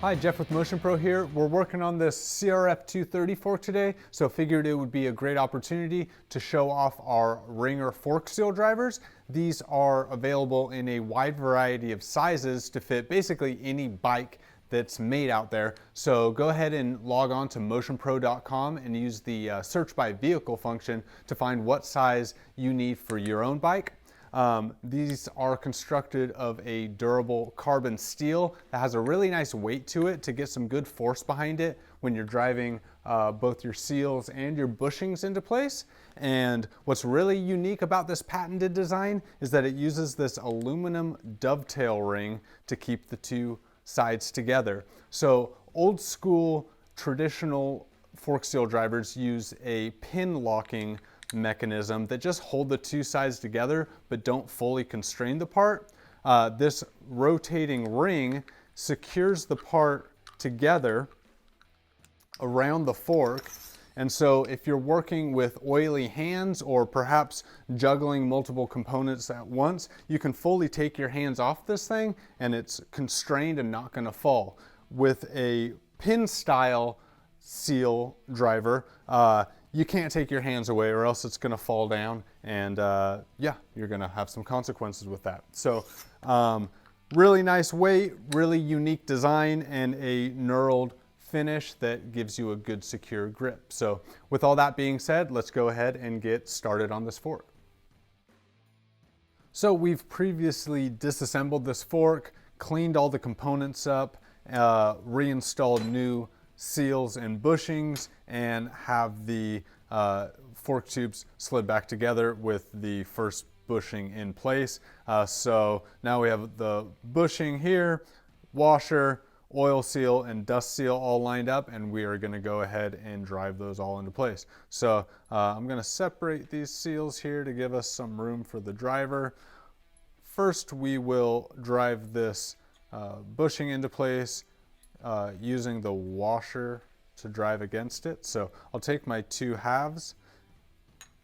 Hi, Jeff with Motion Pro here. We're working on this CRF 230 fork today, so figured it would be a great opportunity to show off our Ringer fork seal drivers. These are available in a wide variety of sizes to fit basically any bike that's made out there. So go ahead and log on to motionpro.com and use the search by vehicle function to find what size you need for your own bike. These are constructed of a durable carbon steel that has a really nice weight to it to get some good force behind it when you're driving both your seals and your bushings into place. And what's really unique about this patented design is that it uses this aluminum dovetail ring to keep the two sides together. So old school traditional fork seal drivers use a pin locking mechanism that just hold the two sides together but don't fully constrain the part. This rotating ring secures the part together around the fork, and so if you're working with oily hands or perhaps juggling multiple components at once, you can fully take your hands off this thing and it's constrained and not going to fall. With a pin style seal driver, you can't take your hands away or else it's going to fall down, and yeah, you're going to have some consequences with that. So really nice weight, really unique design, and a knurled finish that gives you a good secure grip. So with all that being said, let's go ahead and get started on this fork. So we've previously disassembled this fork, cleaned all the components up, reinstalled new seals and bushings, and have the fork tubes slid back together with the first bushing in place. So now we have the bushing here, washer, oil seal, and dust seal all lined up, and we are going to go ahead and drive those all into place. So I'm going to separate these seals here to give us some room for the driver. First, we will drive this bushing into place using the washer to drive against it. So I'll take my two halves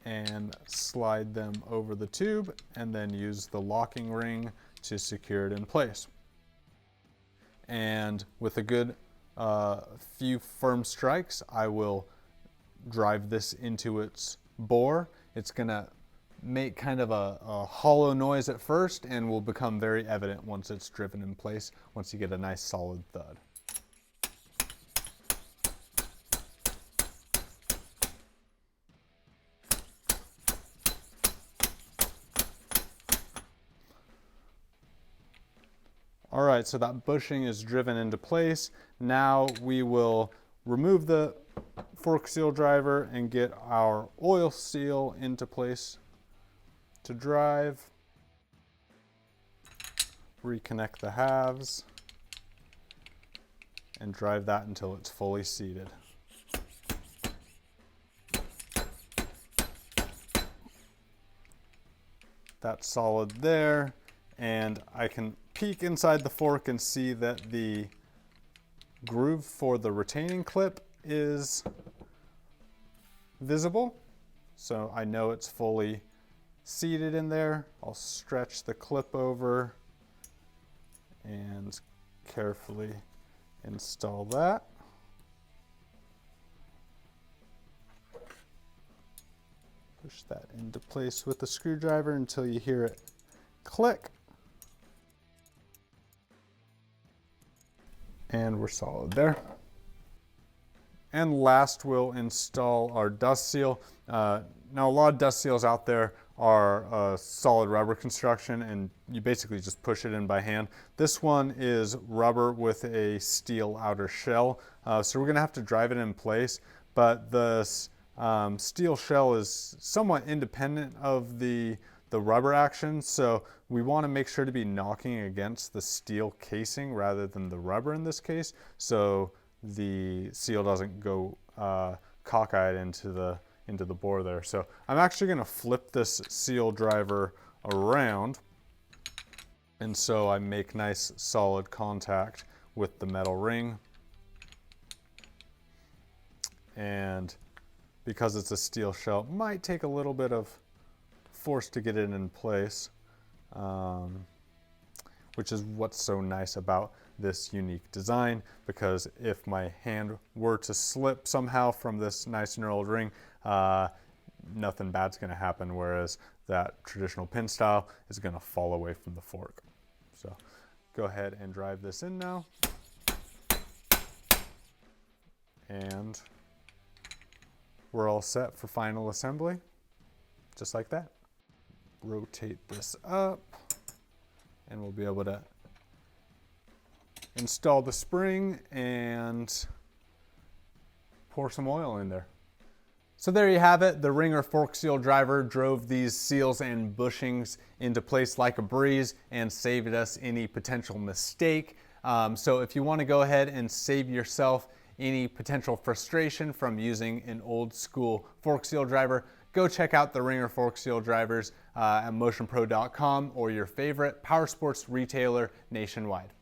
and slide them over the tube and then use the locking ring to secure it in place. And with a good few firm strikes, I will drive this into its bore. It's gonna make kind of a hollow noise at first and will become very evident once it's driven in place, once you get a nice solid thud. All right, so that bushing is driven into place. Now we will remove the fork seal driver and get our oil seal into place to drive. Reconnect the halves and drive that until it's fully seated. That's solid there, and I can peek inside the fork and see that the groove for the retaining clip is visible. So I know it's fully seated in there. I'll stretch the clip over and carefully install that. Push that into place with the screwdriver until you hear it click. And we're solid there. And last, we'll install our dust seal. Now a lot of dust seals out there are solid rubber construction, and you basically just push it in by hand. This one is rubber with a steel outer shell, so we're gonna have to drive it in place, but the steel shell is somewhat independent of the rubber action, so we want to make sure to be knocking against the steel casing rather than the rubber in this case, so the seal doesn't go cockeyed into the bore there. So I'm actually going to flip this seal driver around, and so I make nice solid contact with the metal ring. And because it's a steel shell, it might take a little bit of force to get it in place, which is what's so nice about this unique design, because if my hand were to slip somehow from this nice knurled ring, nothing bad's going to happen, whereas that traditional pin style is going to fall away from the fork. So go ahead and drive this in now. And we're all set for final assembly, just like that. Rotate this up and we'll be able to install the spring and pour some oil in there. So there you have it. The Ringer fork seal driver drove these seals and bushings into place like a breeze and saved us any potential mistake. So if you want to go ahead and save yourself any potential frustration from using an old school fork seal driver, go check out the Ringer fork seal drivers at motionpro.com or your favorite power sports retailer nationwide.